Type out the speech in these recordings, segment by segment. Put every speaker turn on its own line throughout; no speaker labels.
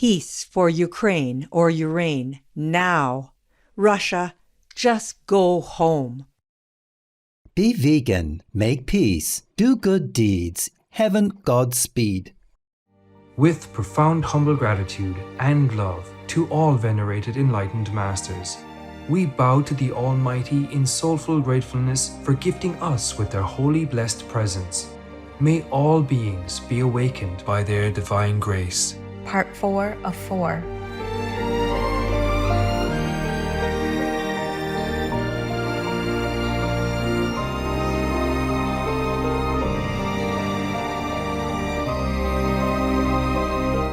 Peace for Ukraine or Ukraine now. Russia, just go home.
Be vegan, make peace, do good deeds, heaven Godspeed.
With profound humble gratitude and love to all venerated enlightened masters, we bow to the Almighty in soulful gratefulness for gifting us with their holy blessed presence. May all beings be awakened by their divine grace.
Part 4 of 4.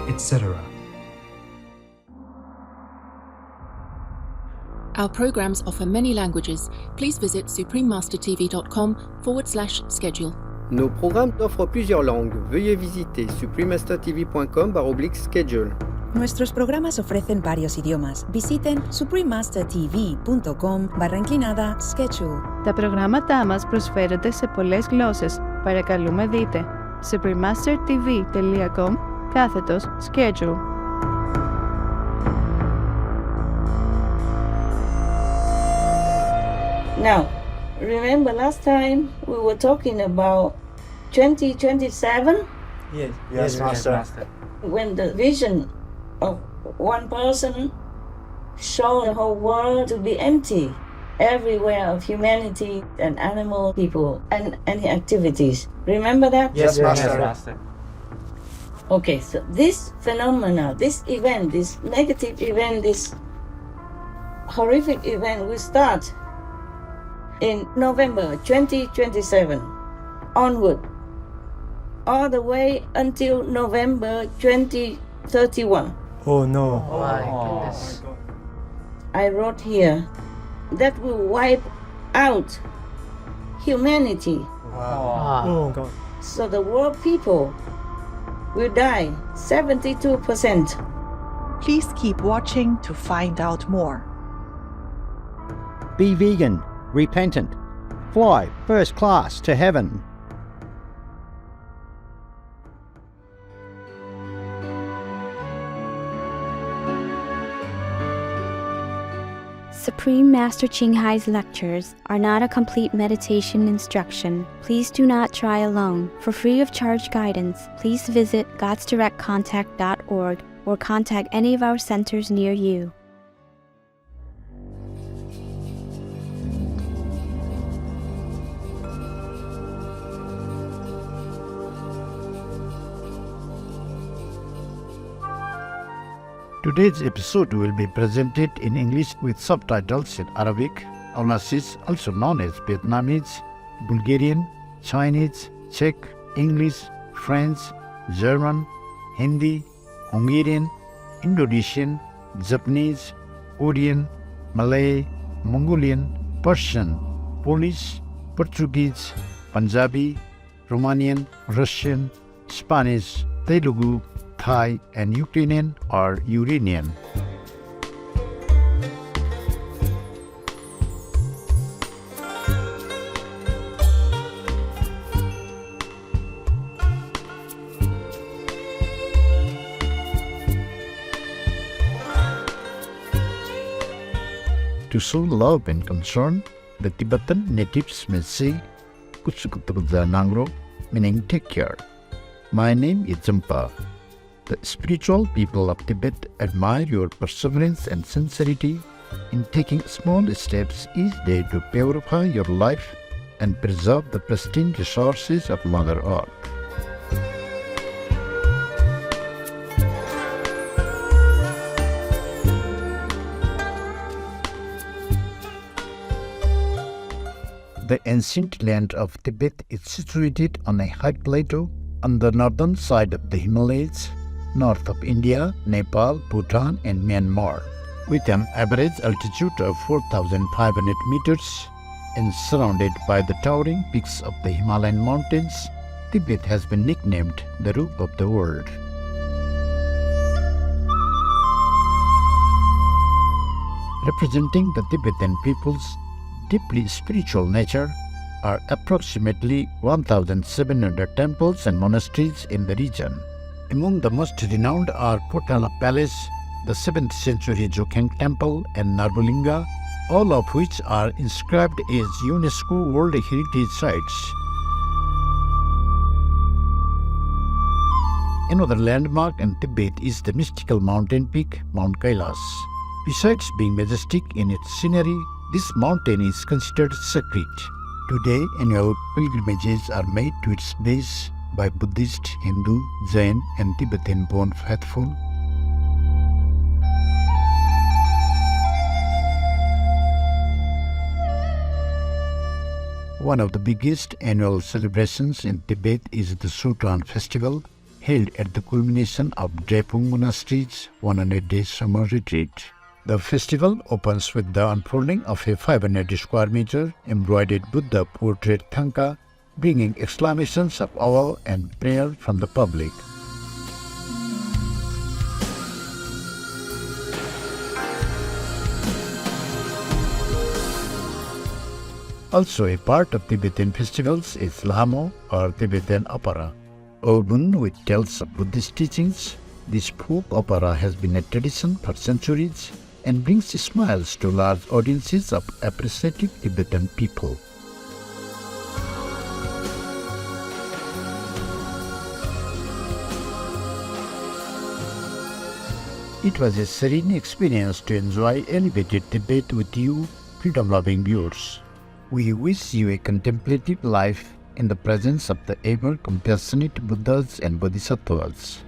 Etc.
Our programs offer many languages. Please visit suprememastertv.com/schedule.
Nos programmes offrent plusieurs langues. Veuillez visiter suprememastertv.com/schedule.
Nuestros programas ofrecen varios idiomas. Visiten suprememastertv.com/schedule.
Τα προγράμματά μας προσφέρονται σε πολλές γλώσσες. Παρακαλούμε δείτε suprememastertv.com/schedule.
Now, remember last time we were talking about 2027?
Yes, Master.
When the vision of one person showed the whole world to be empty, everywhere of humanity and animal people and any activities. Remember that?
Yes, Master.
Okay, so this phenomena, this event, this negative event, this horrific event will start in November 2027 onward, all the way until November 2031.
Oh no.
Oh my goodness.
I wrote here that will wipe out humanity.
Wow.
Oh God.
So the world people will die 72%.
Please keep watching to find out more.
Be vegan, repentant, fly first class to heaven.
Supreme Master Ching Hai's lectures are not a complete meditation instruction. Please do not try alone. For free of charge guidance, please visit godsdirectcontact.org or contact any of our centers near you.
Today's episode will be presented in English with subtitles in Arabic, also known as Vietnamese, Bulgarian, Chinese, Czech, English, French, German, Hindi, Hungarian, Indonesian, Japanese, Korean, Malay, Mongolian, Persian, Polish, Portuguese, Punjabi, Romanian, Russian, Spanish, Telugu, Thai, and Ukrainian or Uranian. To show love and concern, the Tibetan natives may say Kutsukutruza Nangro, meaning take care. My name is Jampa. The spiritual people of Tibet admire your perseverance and sincerity in taking small steps each day to purify your life and preserve the pristine resources of Mother Earth. The ancient land of Tibet is situated on a high plateau on the northern side of the Himalayas, north of India, Nepal, Bhutan, and Myanmar. With an average altitude of 4,500 meters and surrounded by the towering peaks of the Himalayan mountains, Tibet has been nicknamed the roof of the world. Representing the Tibetan people's deeply spiritual nature are approximately 1,700 temples and monasteries in the region. Among the most renowned are Potala Palace, the 7th century Jokhang Temple and Narbolinga, all of which are inscribed as UNESCO World Heritage Sites. Another landmark in Tibet is the mystical mountain peak, Mount Kailas. Besides being majestic in its scenery, this mountain is considered sacred. Today, annual pilgrimages are made to its base by Buddhist, Hindu, Jain, and Tibetan-born faithful. One of the biggest annual celebrations in Tibet is the Sultan Festival, held at the culmination of Drepung Monastery's 100-day summer retreat. The festival opens with the unfolding of a 500 square meter embroidered Buddha portrait thangka, bringing exclamations of awe and prayer from the public. Also a part of Tibetan festivals is Lhamo or Tibetan opera. Woven with tales of Buddhist teachings, this folk opera has been a tradition for centuries and brings smiles to large audiences of appreciative Tibetan people. It was a serene experience to enjoy elevated Tibet with you, freedom-loving viewers. We wish you a contemplative life in the presence of the ever-compassionate Buddhas and Bodhisattvas.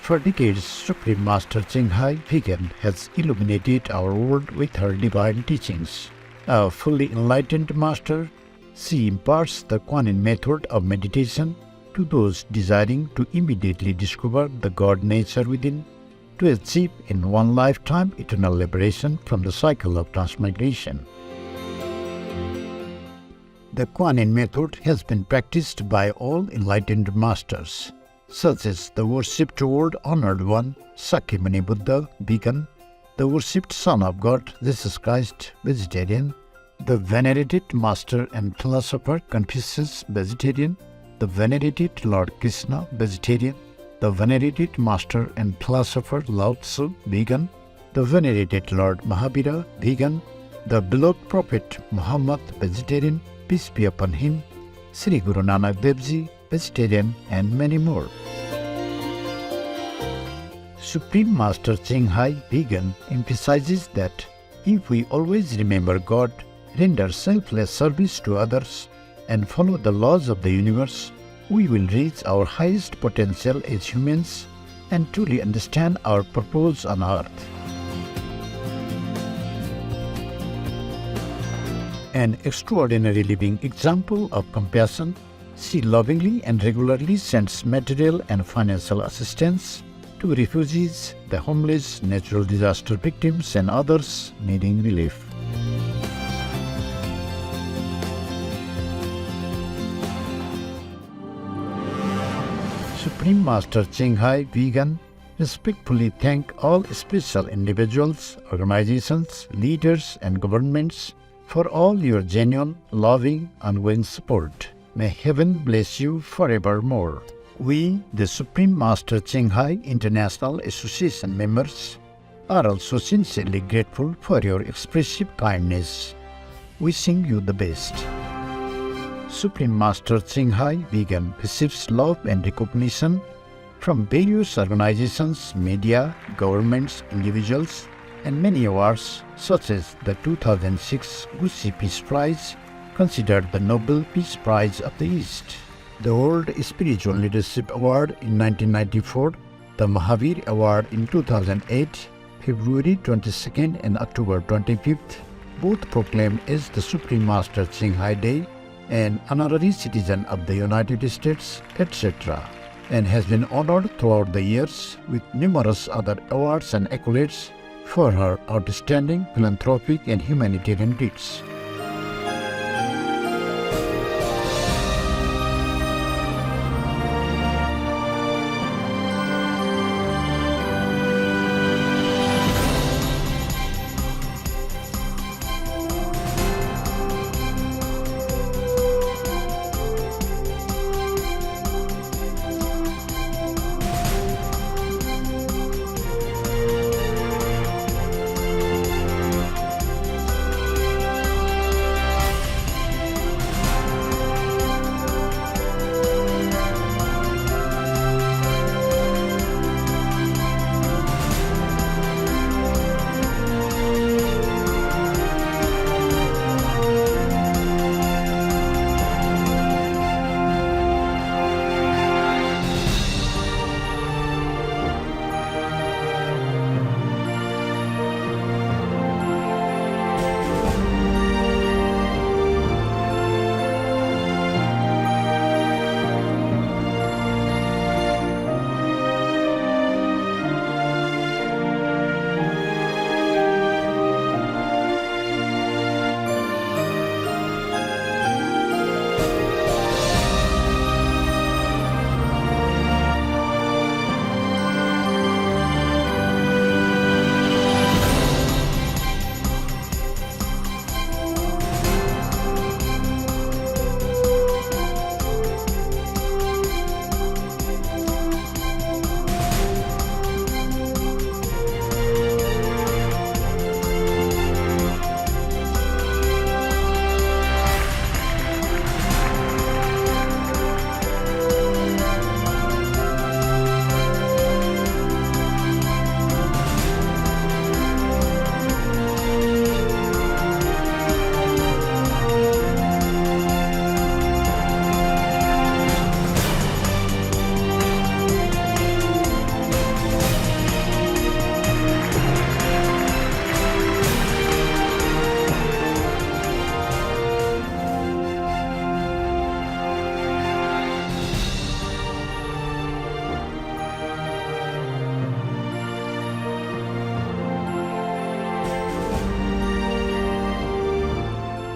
For decades, Supreme Master Chenghai Vegan has illuminated our world with her divine teachings. A fully enlightened master, she imparts the Kuan-Yin method of meditation to those desiring to immediately discover the God nature within, to achieve in one lifetime eternal liberation from the cycle of transmigration. The Kuan-Yin method has been practiced by all enlightened masters, such as the worshipped world-honored one, Sakyamuni Buddha, vegan, the worshipped Son of God, Jesus Christ, vegetarian, the venerated Master and Philosopher Confucius, vegetarian, the venerated Lord Krishna, vegetarian, the venerated Master and Philosopher Lao Tzu, vegan, the venerated Lord Mahavira, vegan, the beloved Prophet Muhammad, vegetarian, peace be upon him, Sri Guru Nanak Dev Ji, vegetarian, and many more. Supreme Master Chenghai Vegan emphasizes that if we always remember God, render selfless service to others, and follow the laws of the universe, we will reach our highest potential as humans and truly understand our purpose on earth. An extraordinary living example of compassion, she lovingly and regularly sends material and financial assistance to refugees, the homeless, natural disaster victims, and others needing relief. Supreme Master Chenghai Vegan respectfully thank all special individuals, organizations, leaders, and governments for all your genuine, loving, unwavering support. May heaven bless you forevermore. We, the Supreme Master Chenghai International Association members, are also sincerely grateful for your expressive kindness. Wishing you the best. Supreme Master Chenghai Vegan receives love and recognition from various organizations, media, governments, individuals, and many awards such as the 2006 Gucci Peace Prize, considered the Nobel Peace Prize of the East, the World Spiritual Leadership Award in 1994, the Mahavir Award in 2008, February 22nd and October 25th, both proclaimed as the Supreme Master Chenghai Day, an honorary citizen of the United States, etc., and has been honored throughout the years with numerous other awards and accolades for her outstanding philanthropic and humanitarian deeds.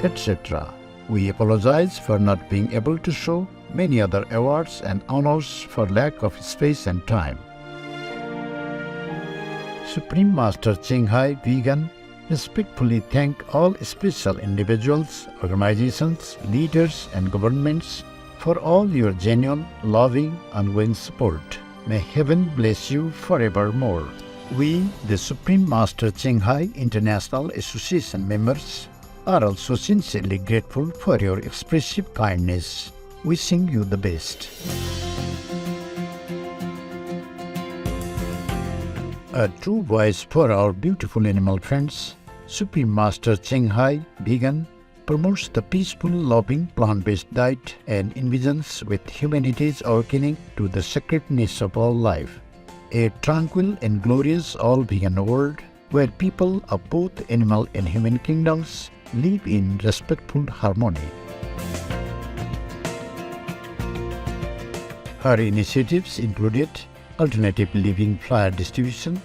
etc. We apologize for not being able to show many other awards and honors for lack of space and time. Supreme Master Ching Hai Vegan respectfully thank all special individuals, organizations, leaders and governments for all your genuine, loving, ongoing support. May heaven bless you forevermore. We, the Supreme Master Ching Hai International Association members, are also sincerely grateful for your expressive kindness. Wishing you the best. A true voice for our beautiful animal friends, Supreme Master Ching Hai Vegan promotes the peaceful, loving, plant-based diet and envisions with humanity's awakening to the sacredness of all life. A tranquil and glorious all-vegan world where people of both animal and human kingdoms live in respectful harmony. Her initiatives included alternative living flyer distribution,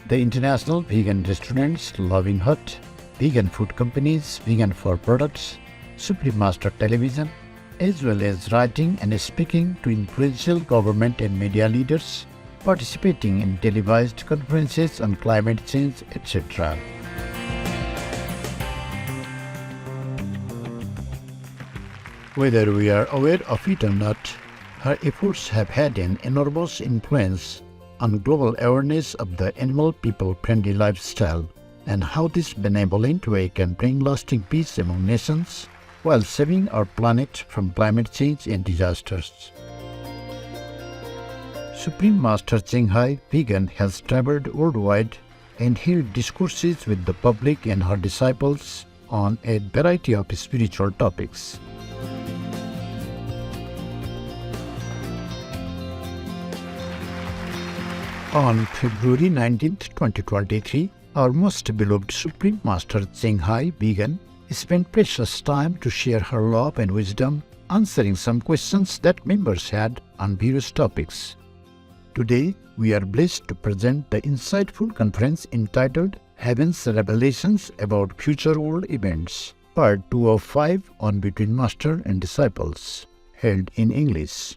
the International Vegan Restaurants Loving Hut, vegan food companies, vegan for products, Supreme Master Television, as well as writing and speaking to influential government and media leaders, participating in televised conferences on climate change, etc. Whether we are aware of it or not, her efforts have had an enormous influence on global awareness of the animal people-friendly lifestyle and how this benevolent way can bring lasting peace among nations while saving our planet from climate change and disasters. Supreme Master Ching Hai Vegan has traveled worldwide and held discourses with the public and her disciples on a variety of spiritual topics. On February 19, 2023, our most beloved Supreme Master Ching Hai Vegan spent precious time to share her love and wisdom, answering some questions that members had on various topics. Today, we are blessed to present the insightful conference entitled Heaven's Revelations About Future World Events, Part 2 of 5 on Between Master and Disciples, held in English.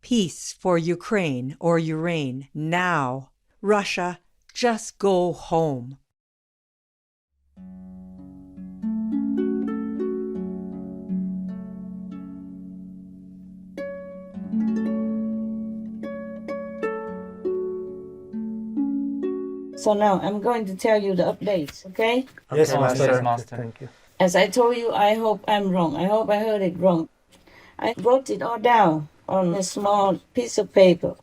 Peace for Ukraine or Ukraine now. Russia, just go home.
So now I'm going to tell you the updates, okay?
Yes, Master.
Yes, Master.
Thank you.
As I told you, I hope I'm wrong. I hope I heard it wrong. I wrote it all down on a small piece of paper.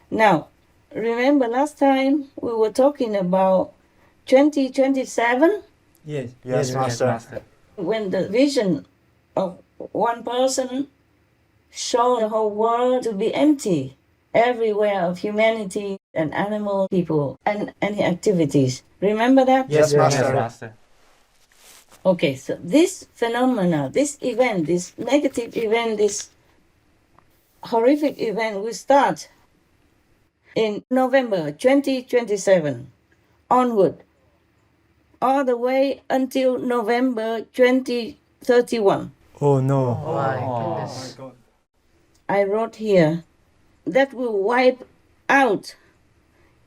Now, remember last time we were talking about 2027?
Yes, yes, Master.
When the vision of one person showed the whole world to be empty, everywhere of humanity and animal people and any activities. Remember that?
Yes, Master.
Yes, Master.
Okay, so this phenomena, this event, this negative event, this horrific event will start in November 2027 onward, all the way until November 2031.
Oh no.
Oh my goodness.
I wrote here that will wipe out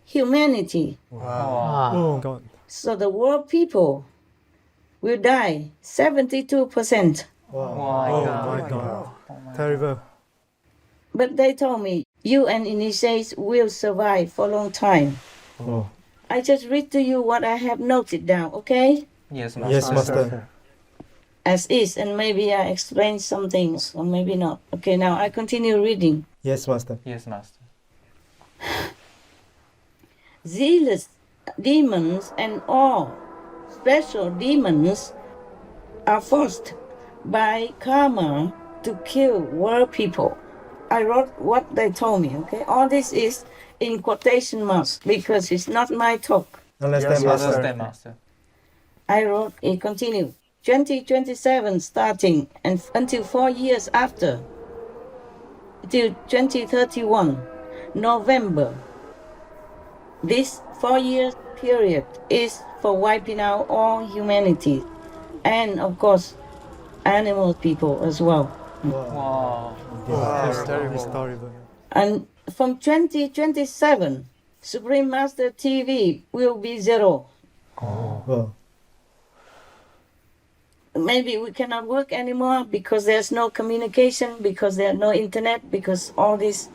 humanity.
Wow. Oh God.
So the world people will die 72%.
Wow.
my
Oh
God.
my God. Terrible.
But they told me, you and initiates will survive for a long time.
Oh.
I just read to you what I have noted down, okay?
Yes, Master.
Yes, Master.
As is, and maybe I explain some things, or maybe not. Okay, now I continue reading.
Yes, Master.
Yes, Master.
Zealous demons and all special demons are forced by karma to kill world people. I wrote what they told me, okay? All this is in quotation marks because it's not my talk.
Understand, Master.
Understand, Master.
I wrote, it continued, 2027 starting and until 4 years after, till 2031, November. This 4 years period is for wiping out all humanity, and of course, animal people as well.
Wow. That's terrible.
And from 2027, Supreme Master TV will be zero.
Wow.
Maybe we cannot work anymore because there's no communication, because there's no internet, because all these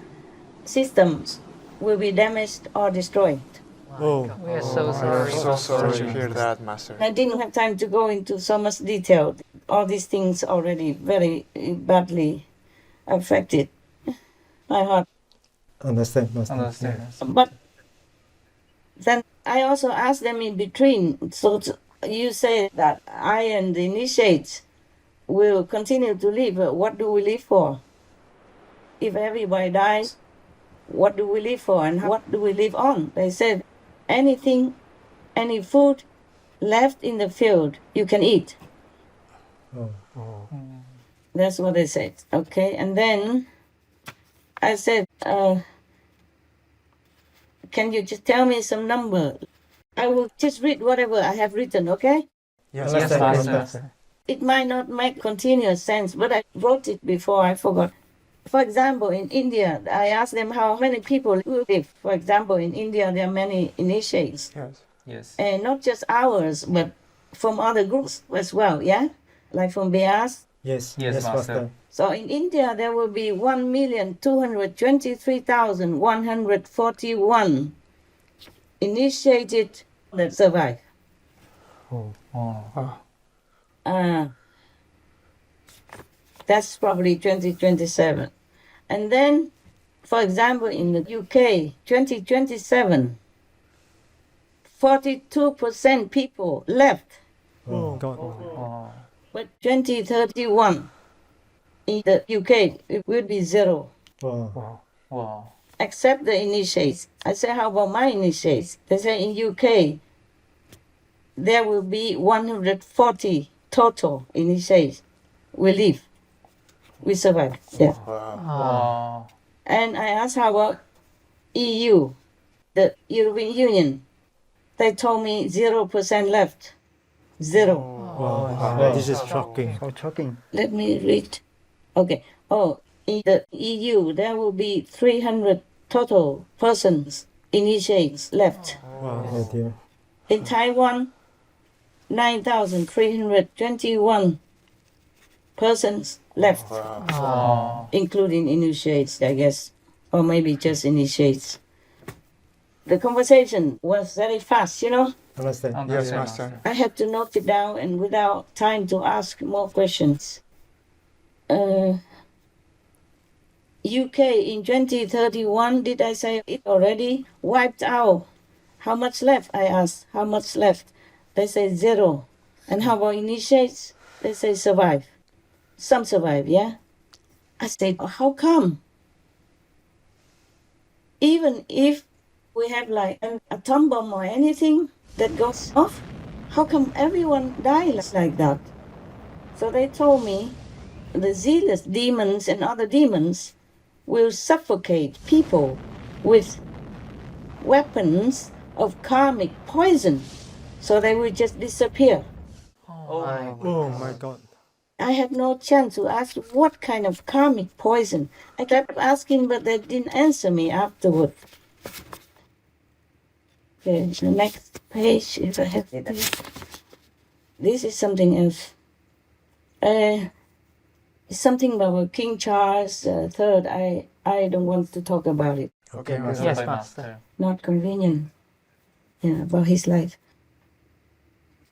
systems will be damaged or destroyed.
Oh,
We are so sorry.
So sorry to hear that, Master.
I didn't have time to go into so much detail. All these things already very badly affected my heart.
Understand, Master.
But then I also asked them in between, so you say that I and the initiates will continue to live. What do we live for? If everybody dies, what do we live for and what do we live on? They said, anything, any food left in the field, you can eat. That's what they said. Okay, and then I said, can you just tell me some number? I will just read whatever I have written, okay?
Yes, Master.
It might not make continuous sense, but I wrote it before, I forgot. For example, in India, I asked them how many people will live. For example, in India, there are many initiates.
Yes.
And not just ours, but from other groups as well, yeah? Like from Beas.
Yes, Master.
So in India, there will be 1,223,141 initiated that survive. That's probably 2027. And then, for example, in the UK, 2027, 42% people left.
Oh, God.
But 2031, in the UK, it will be zero.
Wow.
Except the initiates. I say, how about my initiates? They say in UK, there will be 140 total initiates. We live. We survive. Yeah.
Wow.
And I asked how about EU, the European Union. They told me 0% left. Zero.
Wow. This is shocking.
So shocking.
Let me read. Okay. Oh, in the EU, there will be 300 total persons, initiates left.
Wow, oh dear.
In Taiwan, 9,321 persons left, including initiates, I guess, or maybe just initiates. The conversation was very fast, you know?
Understand.
Yes, Master.
I had to note it down and without time to ask more questions. UK in 2031, did I say it already? Wiped out. How much left? I asked. How much left? They say zero. And how about initiates? They say survive. Some survive, yeah? I said, how come? Even if we have like an atom bomb or anything that goes off, how come everyone dies like that? So they told me the zealous demons and other demons will suffocate people with weapons of karmic poison, so they will just disappear.
Oh my God.
I had no chance to ask what kind of karmic poison. I kept asking, but they didn't answer me afterward. Okay, the next page, if I have it. This is something else. It's something about King Charles III. I don't want to talk about it.
Okay, Master.
Yes, Master.
Not convenient. Yeah, about his life.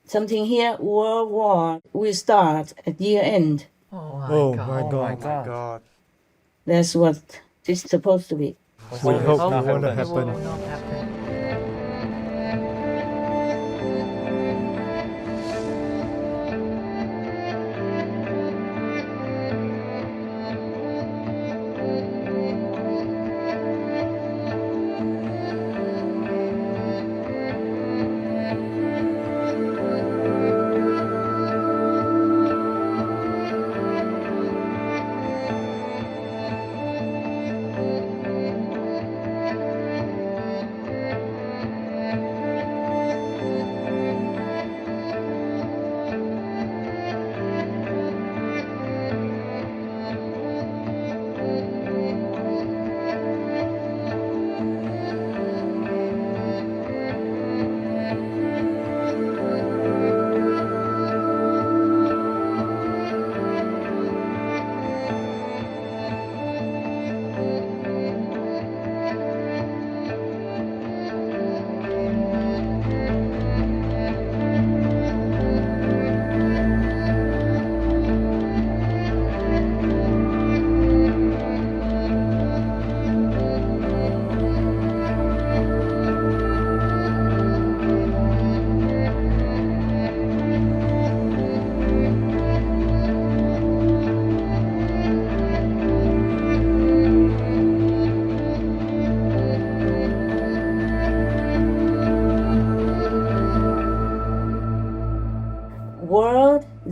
Something here, World War will start at year end.
Oh my God.
That's what it's supposed to be.
We hope it won't
It will
happen.
not happen.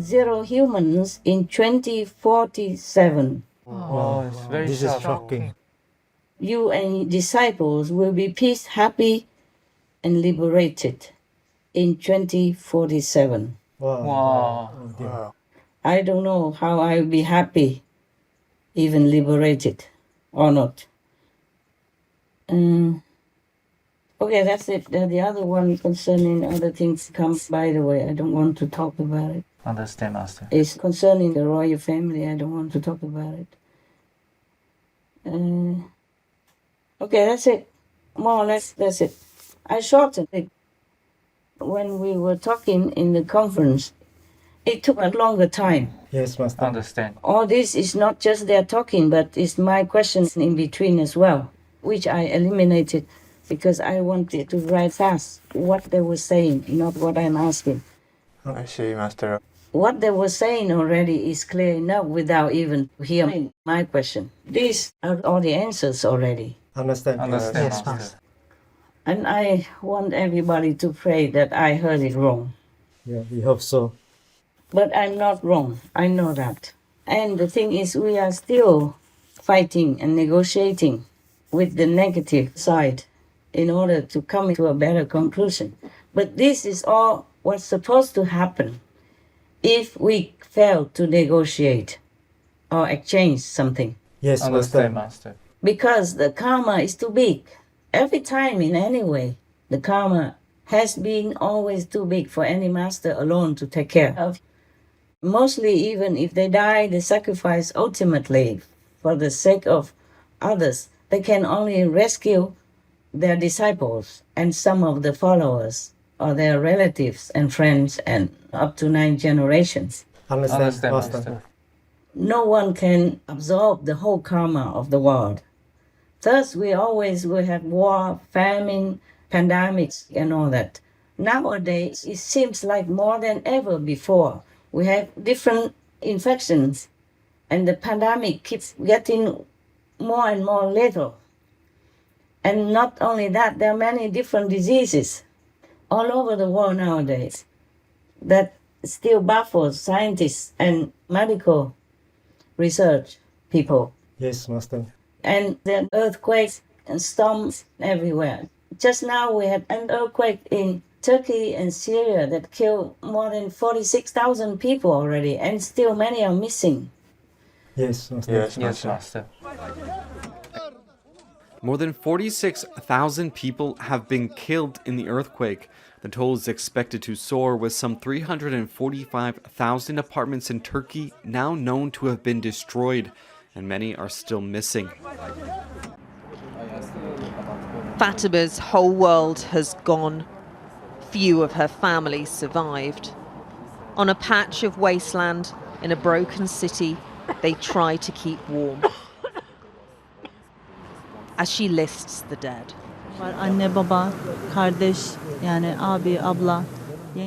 zero humans in 2047.
Oh, it's very
This is shocking.
You and disciples will be peace, happy, and liberated in 2047.
Wow.
Wow.
I don't know how I'll be happy, even liberated or not. Okay, that's it. The other one concerning other things comes, by the way, I don't want to talk about it.
Understand, Master.
It's concerning the royal family, I don't want to talk about it. Okay, that's it. More or less, that's it. I shortened it. When we were talking in the conference, it took a longer time.
Yes, Master.
Understand.
All this is not just their talking, but it's my questions in between as well, which I eliminated because I wanted to write fast what they were saying, not what I'm asking.
I see, Master.
What they were saying already is clear enough without even hearing my question. These are all the answers already.
Understand.
Understand,
Yes,
Master.
And I want everybody to pray that I heard it wrong.
Yeah, we hope so.
But I'm not wrong. I know that. And the thing is, we are still fighting and negotiating with the negative side in order to come to a better conclusion. But this is all what's supposed to happen if we fail to negotiate or exchange something.
Yes,
Understand,
Master.
Master.
Because the karma is too big. Every time in any way, the karma has been always too big for any master alone to take care of. Mostly, even if they die, they sacrifice ultimately for the sake of others. They can only rescue their disciples and some of the followers or their relatives and friends and up to 9 generations.
Understand, Master.
No one can absorb the whole karma of the world. Thus, we always will have war, famine, pandemics, and all that. Nowadays, it seems like more than ever before, we have different infections, and the pandemic keeps getting more and more lethal. And not only that, there are many different diseases all over the world nowadays that still baffles scientists and medical research people.
Yes, Master.
And there are earthquakes and storms everywhere. Just now we had an earthquake in Turkey and Syria that killed more than 46,000 people already, and still many are missing.
Yes, Master.
Yes, Master.
More than 46,000 people have been killed in the earthquake. The toll is expected to soar, with some 345,000 apartments in Turkey now known to have been destroyed, and many are still missing.
Fatima's whole world has gone. Few of her family survived. On a patch of wasteland in a broken city, they try to keep warm. As she lists the dead.
Anne, baba, kardeş, yani abi, abla.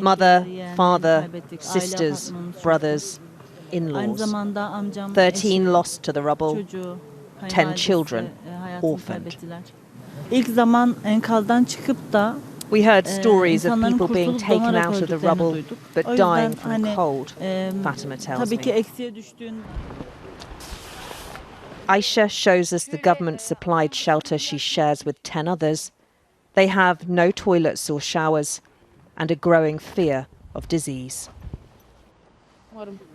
Mother, father, sisters, brothers, in-laws. 13 lost to the rubble, 10 children orphaned.
İlk zaman enkazdan çıkıp da
We heard stories of people being taken out of the rubble but dying from cold, Fatima tells
tabii ki
me.
eksiğe düştüğün
Aisha shows us the government-supplied shelter she shares with 10 others. They have no toilets or showers and a growing fear of disease.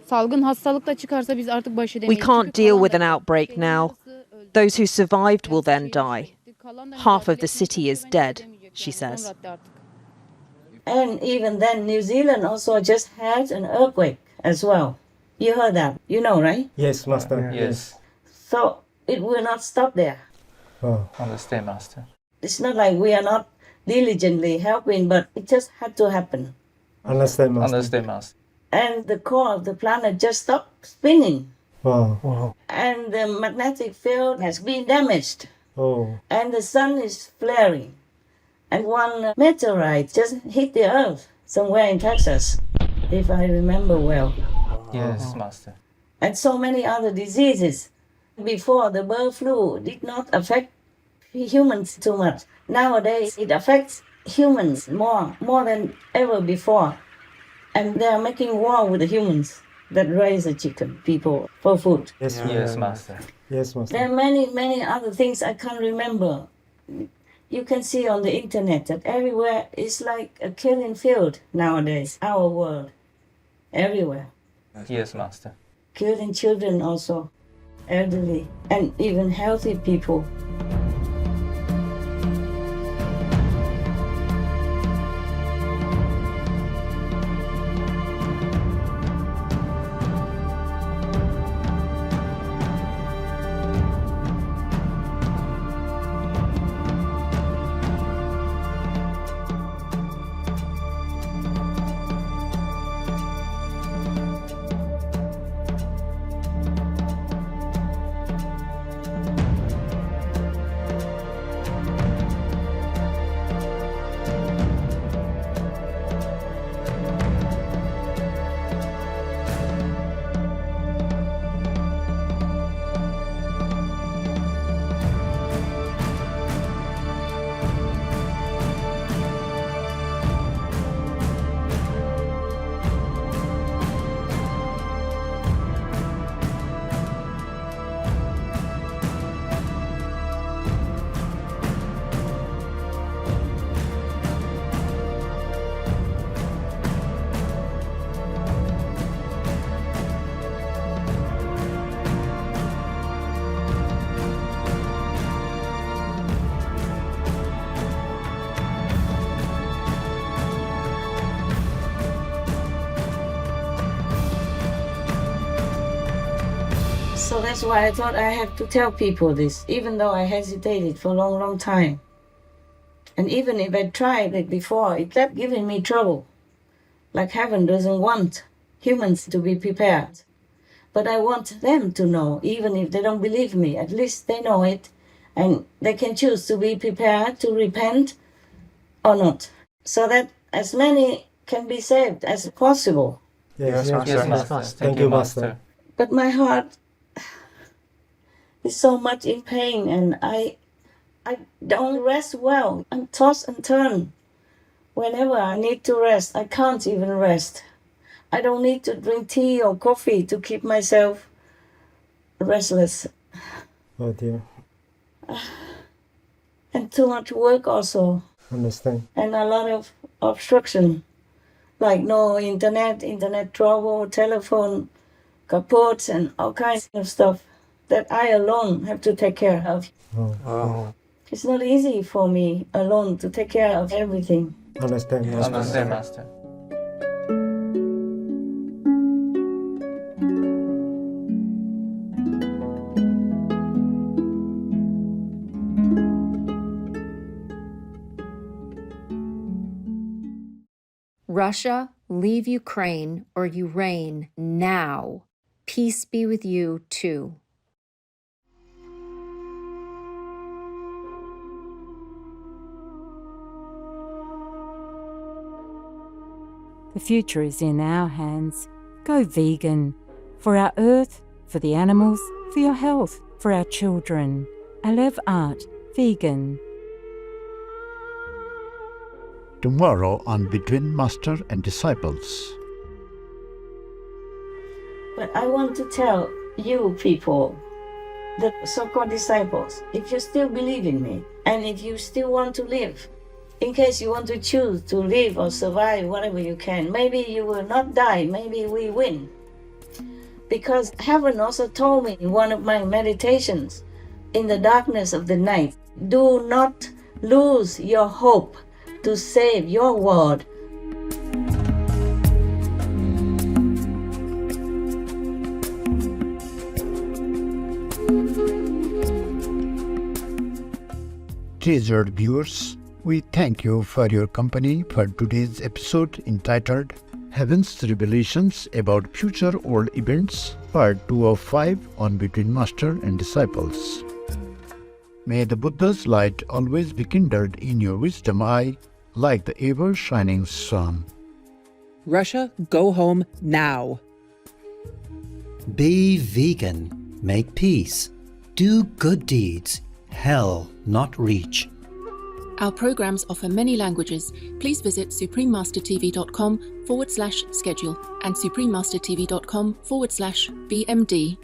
Salgın hastalıkla çıkarsa biz artık baş
We
edemeyiz.
can't deal with an outbreak now. Those who survived will then die. Half of the city is dead, she says.
And even then, New Zealand also just had an earthquake as well. You heard that, you know, right?
Yes, Master.
Yes.
So it will not stop there.
Oh.
Understand, Master.
It's not like we are not diligently helping, but it just had to happen.
Understand, Master.
Understand, Master.
And the core of the planet just stopped spinning.
Wow.
And the magnetic field has been damaged.
Oh.
And the sun is flaring. And one meteorite just hit the earth somewhere in Texas, if I remember well.
Yes, Master.
And so many other diseases. Before, the bird flu did not affect humans too much. Nowadays, it affects humans more than ever before. And they are making war with the humans that raise the chicken people for food.
Yes, Master.
Yes, Master.
There are many, many other things I can't remember. You can see on the internet that everywhere is like a killing field nowadays, our world. Everywhere.
Yes, Master.
Killing children also, elderly, and even healthy people. So that's why I thought I had to tell people this, even though I hesitated for a long, long time. And even if I tried it before, it kept giving me trouble. Like heaven doesn't want humans to be prepared. But I want them to know, even if they don't believe me, at least they know it. And they can choose to be prepared, to repent or not. So that as many can be saved as possible.
Yes,
Master. Master.
Thank you, Master.
But my heart is so much in pain, and I don't rest well. I'm tossed and turned. Whenever I need to rest, I can't even rest. I don't need to drink tea or coffee to keep myself restless.
Oh dear.
And too much work also.
Understand.
And a lot of obstruction. Like no internet trouble, telephone kaputs, and all kinds of stuff that I alone have to take care of.
Oh.
It's not easy for me alone to take care of everything.
Understand, Master.
Understand, Master.
Russia, leave Ukraine or you reign now. Peace be with you too.
The future is in our hands. Go vegan. For our earth, for the animals, for your health, for our children. Alev Art, vegan.
Tomorrow on Between Master and Disciples.
But I want to tell you people, the so-called disciples, if you still believe in me, and if you still want to live, in case you want to choose to live or survive whatever you can, maybe you will not die, maybe we win. Because heaven also told me in one of my meditations, in the darkness of the night, do not lose your hope to save your world.
Treasured viewers, we thank you for your company for today's episode entitled Heaven's Revelations about Future World Events, Part 2 of 5 on Between Master and Disciples. May the Buddha's light always be kindled in your wisdom eye like the ever-shining sun.
Russia, go home now.
Be vegan. Make peace. Do good deeds. Hell not reach.
Our programs offer many languages. Please visit suprememastertv.com/schedule and suprememastertv.com/BMD.